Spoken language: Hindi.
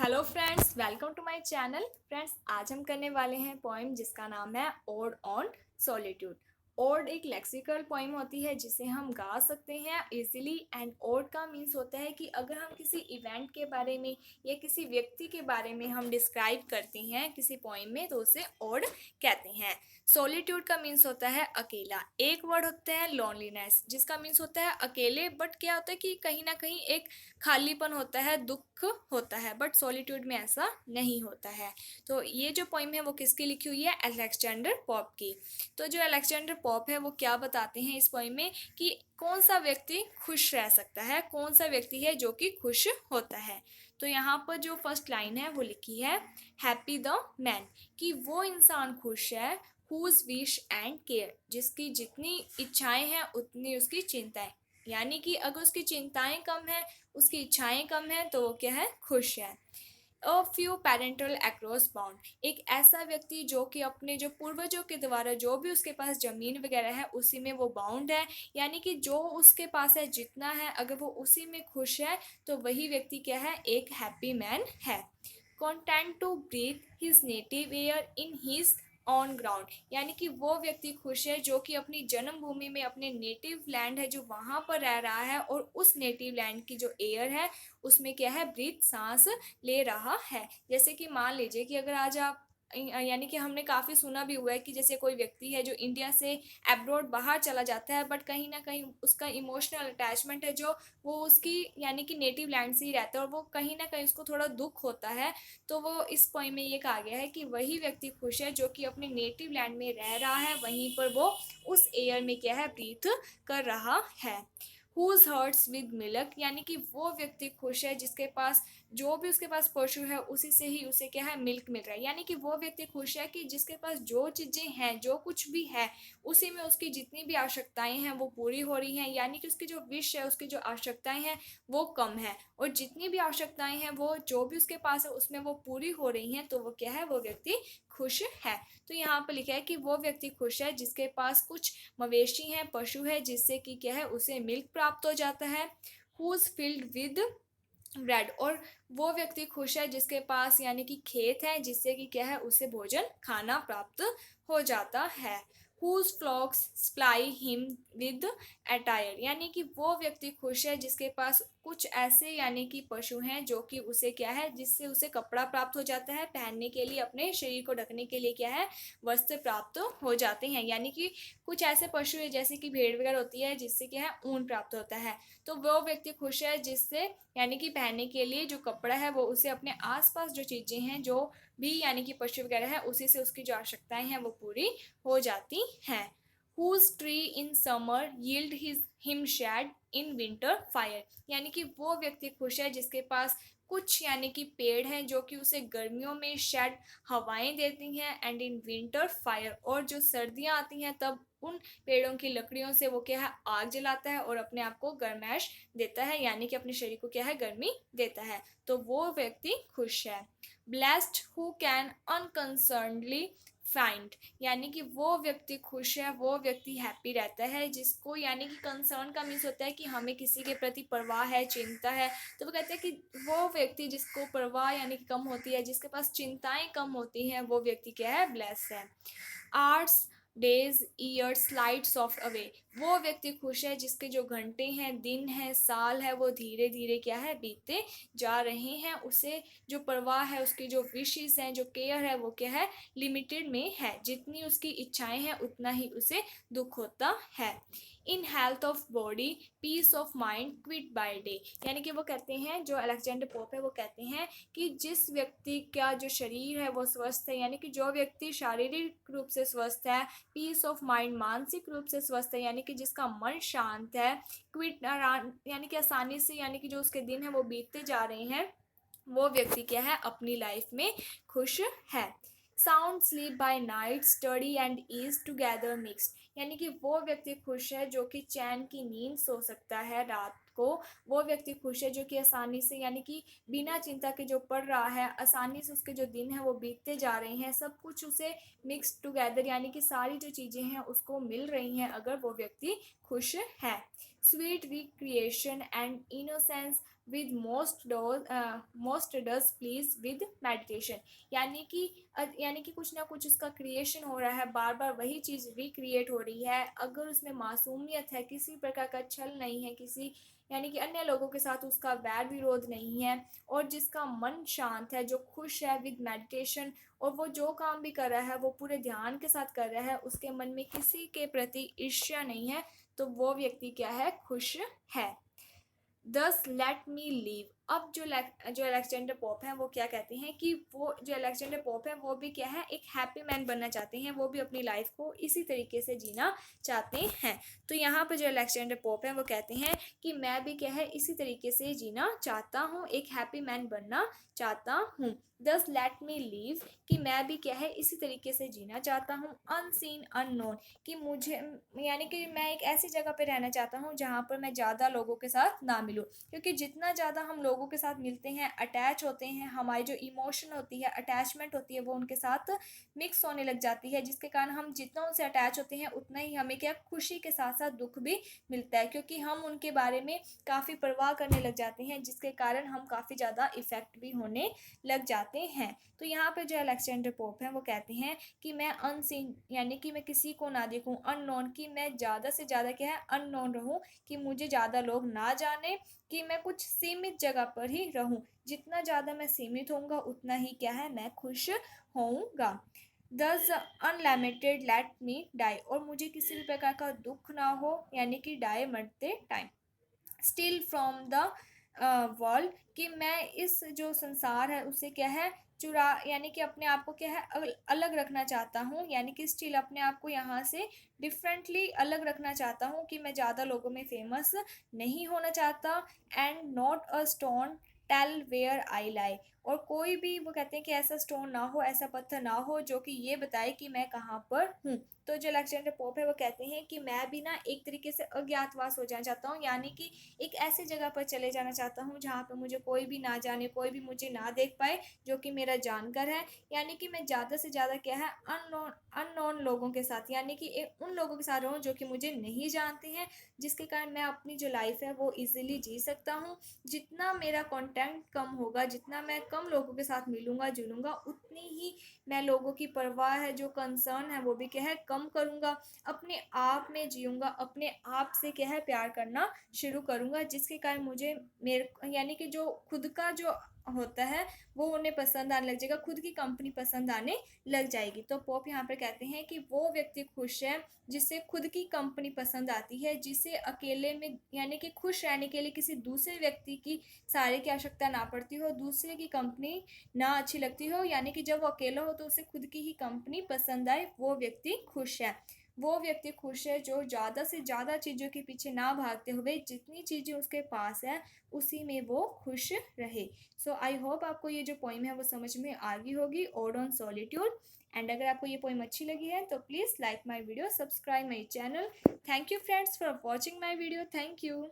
Hello friends, welcome to my channel. Friends, आज हम करने वाले हैं पोएम जिसका नाम है ओड ऑन सॉलिट्यूड। ओड एक लेक्सिकल पोएम होती है जिसे हम गा सकते हैं इजीली। एंड ओड का मीन्स होता है कि अगर हम किसी इवेंट के बारे में या किसी व्यक्ति के बारे में हम डिस्क्राइब करते हैं किसी पोएम में तो उसे ओड कहते हैं। सॉलिट्यूड का मीन्स होता है अकेला। एक वर्ड होता है लोनलीनेस जिसका मीन्स होता है अकेले, बट क्या होता है कि कहीं ना कहीं एक खालीपन होता है, दुख होता है, बट सॉलिट्यूड में ऐसा नहीं होता है। तो ये जो पोइम है वो किसकी लिखी हुई है? अलेक्जेंडर पॉप की। तो जो अलेक्जेंडर पॉप है वो क्या बताते हैं इस पोइम में कि कौन सा व्यक्ति खुश रह सकता है, कौन सा व्यक्ति है जो कि खुश होता है। तो यहाँ पर जो फर्स्ट लाइन है वो लिखी है हैप्पी द मैन, कि वो इंसान खुश है हुज विश एंड केयर, जिसकी जितनी इच्छाएं हैं उतनी उसकी चिंताएं। यानी कि अगर उसकी चिंताएं कम है, उसकी इच्छाएं कम है, तो वो क्या है? खुश है। A few parental across bound, एक ऐसा व्यक्ति जो कि अपने जो पूर्वजों के द्वारा जो भी उसके पास ज़मीन वगैरह है उसी में वो बाउंड है। यानी कि जो उसके पास है जितना है, अगर वो उसी में खुश है तो वही व्यक्ति क्या है? एक हैप्पी मैन है। Content to breathe his native air in his own ground, यानी कि वो व्यक्ति खुश है जो कि अपनी जन्मभूमि में, अपने नेटिव लैंड है जो वहाँ पर रह रहा है, और उस नेटिव लैंड की जो एयर है उसमें क्या है? ब्रीथ, सांस ले रहा है। जैसे कि मान लीजिए कि अगर आज आप यानी कि हमने काफ़ी सुना भी हुआ है कि जैसे कोई व्यक्ति है जो इंडिया से एब्रॉड बाहर चला जाता है, बट कहीं ना कहीं उसका इमोशनल अटैचमेंट है जो वो उसकी यानी कि नेटिव लैंड से ही रहता है, और वो कहीं ना कहीं उसको थोड़ा दुख होता है। तो वो इस पोइम में ये कहा गया है कि वही व्यक्ति खुश है जो कि अपने नेटिव लैंड में रह रहा है, वहीं पर वो उस एयर में क्या है? ब्रीथ कर रहा है। हुज हर्ट्स विद मिल्क, यानी कि वो व्यक्ति खुश है जिसके पास जो भी उसके पास पशु है उसी से ही उसे क्या है? मिल्क मिल रहा है। यानी कि वो व्यक्ति खुश है कि जिसके पास जो चीज़ें हैं, जो कुछ भी है, उसी में उसकी जितनी भी आवश्यकताएं हैं वो पूरी हो रही हैं। यानी कि उसकी जो विश है, उसकी जो आवश्यकताएं हैं वो कम है, और जितनी भी आवश्यकताएं हैं वो जो भी उसके पास है उसमें वो पूरी हो रही हैं। तो वो क्या है? वो व्यक्ति खुश है। तो यहाँ पर लिखा है कि वो व्यक्ति खुश है जिसके पास कुछ मवेशी हैं, पशु है, जिससे कि क्या है? उसे मिल्क प्राप्त हो जाता है। हुज फील्ड विद ब्रेड, और वो व्यक्ति खुश है जिसके पास यानी कि खेत है, जिससे कि क्या है? उसे भोजन खाना प्राप्त हो जाता है। Whose flocks supply him with attire, यानी कि वो व्यक्ति खुश है जिसके पास कुछ ऐसे यानी कि पशु हैं जो कि उसे क्या है? जिससे उसे कपड़ा प्राप्त हो जाता है, पहनने के लिए, अपने शरीर को ढकने के लिए क्या है? वस्त्र प्राप्त हो जाते हैं। यानी कि कुछ ऐसे पशु है जैसे कि भेड़ वगैरह होती है जिससे क्या है? ऊन प्राप्त होता है। तो वो व्यक्ति खुश है जिससे यानी कि पहनने के लिए जो कपड़ा है वो उसे अपने आसपास जो चीज़ें हैं, जो भी यानी कि पशु वगैरह है, उसी से उसकी जो आवश्यकताएं हैं वो पूरी हो जाती हैं। Whose tree in summer yield his him shade in winter fire, यानी कि वो व्यक्ति खुश है जिसके पास कुछ यानी कि पेड़ हैं जो कि उसे गर्मियों में शेड हवाएं देती हैं, एंड इन विंटर फायर, और जो सर्दियां आती हैं तब उन पेड़ों की लकड़ियों से वो क्या है? आग जलाता है और अपने आप को गर्माइश देता है, यानी कि अपने शरीर को क्या है? गर्मी देता है। तो वो व्यक्ति खुश है। ब्लेस्ड हु कैन अनकंसर्नडली फाइंड, यानी कि वो व्यक्ति खुश है, वो व्यक्ति हैप्पी रहता है जिसको यानी कि कंसर्न का मीन्स होता है कि हमें किसी के प्रति परवाह है, चिंता है। तो वो कहते हैं कि वो व्यक्ति जिसको परवाह यानी कि कम होती है, जिसके पास चिंताएं कम होती हैं, वो व्यक्ति क्या है? ब्लेस है। Arts days year slide soft away, वो व्यक्ति खुश है जिसके जो घंटे हैं, दिन है, साल है, वो धीरे धीरे क्या है? बीतते जा रहे हैं। उसे जो परवाह है, उसकी जो विशेस हैं, जो केयर है, वो क्या है? लिमिटेड में है। जितनी उसकी इच्छाएं हैं उतना ही उसे दुख होता है। In health of body peace of mind quiet by day, यानी कि वो कहते हैं, जो अलेक्जेंडर पोप है वो कहते हैं कि जिस व्यक्ति का जो शरीर है वो स्वस्थ है, यानी कि जो व्यक्ति शारीरिक रूप से स्वस्थ है, पीस ऑफ माइंड मानसिक रूप से स्वस्थ है, यानी कि जिसका मन शांत है, क्विट यानी कि आसानी से यानी कि जो उसके दिन है वो बीतते जा रहे हैं, वो व्यक्ति क्या है? अपनी लाइफ में खुश है। Sound sleep by night study and ease together mixed, यानी कि वो व्यक्ति खुश है जो कि चैन की नींद सो सकता है रात को। वो व्यक्ति खुश है जो कि आसानी से यानी कि बिना चिंता के जो पढ़ रहा है, आसानी से उसके जो दिन है वो बीतते जा रहे हैं, सब कुछ उसे मिक्स टुगेदर यानी कि सारी जो चीज़ें हैं उसको मिल रही हैं, अगर वो व्यक्ति खुश है। Sweet recreation and innocence with most does please with meditation. यानी कि कुछ ना कुछ उसका क्रिएशन हो रहा है, बार बार वही चीज़ रिक्रिएट हो रही है। अगर उसमें मासूमियत है, किसी प्रकार का छल नहीं है, किसी यानी कि अन्य लोगों के साथ उसका वैर विरोध नहीं है, और जिसका मन शांत है, जो खुश है विद मेडिटेशन, और वो जो काम भी कर रहा है वो पूरे ध्यान के साथ कर रहा है, उसके मन में किसी के प्रति ईर्ष्या नहीं है, तो वो व्यक्ति क्या है, खुश है। दस लेट मी लीव। अब जो अलेक्जेंडर पोप हैं वो क्या कहते हैं कि वो जो अलेक्जेंडर पोप है वो भी क्या है, एक हैप्पी मैन बनना चाहते हैं, वो भी अपनी लाइफ को इसी तरीके से जीना चाहते हैं। तो यहाँ पर जो अलेक्जेंडर पोप है वो कहते हैं कि मैं भी क्या है, इसी तरीके से जीना चाहता हूँ, एक हैप्पी मैन बनना चाहता हूँ। दस लेट मी लीव, कि मैं भी क्या है, इसी तरीके से जीना चाहता हूँ। अनसीन अननोन, कि मुझे यानी कि मैं एक ऐसी जगह पे रहना चाहता हूँ जहाँ पर मैं ज़्यादा लोगों के साथ ना मिलूँ, क्योंकि जितना ज़्यादा हम लोगों के साथ मिलते हैं, अटैच होते हैं, हमारी जो इमोशन होती है, अटैचमेंट होती है, वो उनके साथ मिक्स होने लग जाती है, जिसके कारण हम जितना उनसे अटैच होते हैं उतना ही हमें क्या, खुशी के साथ साथ दुख भी मिलता है, क्योंकि हम उनके बारे में काफ़ी परवाह करने लग जाते हैं, जिसके कारण हम काफ़ी ज़्यादा इफ़ेक्ट भी होने लग जाते हैं। तो यहाँ पे जो अलेक्जेंडर पोप हैं वो कहते हैं कि मैं अनसीन, यानी कि मैं किसी को ना देखूं, अननोन, कि मैं ज़्यादा से ज़्यादा क्या है, अननोन रहूं, कि मुझे ज़्यादा लोग ना जाने, कि मैं कुछ सीमित जगह पर ही रहूं। जितना ज़्यादा मैं सीमित होऊंगा उतना ही क्या है, मैं खुश होऊंगा। दस अनलिमिटेड लेट मी डाई, और मुझे किसी भी प्रकार का दुख ना हो, यानी कि डाई, मरते time. Still from the world, कि मैं इस जो संसार है उससे क्या है, चुरा, यानी कि अपने आप को क्या है, अलग रखना चाहता हूँ, यानी कि स्टिल अपने आप को यहाँ से डिफरेंटली अलग रखना चाहता हूँ, कि मैं ज़्यादा लोगों में फेमस नहीं होना चाहता। And not a stone tell where I lie, और कोई भी, वो कहते हैं कि ऐसा स्टोन ना हो, ऐसा पत्थर ना हो जो कि ये बताए कि मैं कहाँ पर हूँ। तो जो अलेक्जेंडर पोप है वो कहते हैं कि मैं भी ना एक तरीके से अज्ञातवास हो जाना चाहता हूँ, यानी कि एक ऐसी जगह पर चले जाना चाहता हूँ जहाँ पे मुझे कोई भी ना जाने, कोई भी मुझे ना देख पाए जो कि मेरा जानकर है, यानी कि मैं ज़्यादा से ज़्यादा क्या है, अननोन अननोन लोगों के साथ, यानी कि उन लोगों के साथ रहूँ जो कि मुझे नहीं जानते हैं, जिसके कारण मैं अपनी जो लाइफ है वो इजीली जी सकता हूँ। जितना मेरा कंटेंट कम होगा, जितना मैं कम लोगों के साथ मिलूंगा जुलूंगा, उतनी ही मैं लोगों की परवाह है, जो कंसर्न है वो भी क्या है, कम करूँगा, अपने आप में जीऊँगा, अपने आप से क्या है, प्यार करना शुरू करूँगा, जिसके कारण मुझे मेरे यानी कि जो खुद का जो होता है वो उन्हें पसंद आने लग जाएगा, खुद की कंपनी पसंद आने लग जाएगी। तो पोप यहाँ पर कहते हैं कि वो व्यक्ति खुश है जिसे खुद की कंपनी पसंद आती है, जिसे अकेले में यानी कि खुश रहने के लिए किसी दूसरे व्यक्ति की सहारे की आवश्यकता ना पड़ती हो, दूसरे की कंपनी ना अच्छी लगती हो, यानी कि जब वो अकेला हो तो उसे खुद की ही कंपनी पसंद आए, वो व्यक्ति खुश है। वो व्यक्ति खुश है जो ज़्यादा से ज़्यादा चीज़ों के पीछे ना भागते हुए, जितनी चीज़ें उसके पास है उसी में वो खुश रहे। सो आई होप आपको ये जो पोइम है वो समझ में आ गई होगी, ओड ऑन सॉलिट्यूड। एंड अगर आपको ये पोइम अच्छी लगी है तो please like my video, subscribe my channel. Thank you friends for watching my video. Thank you.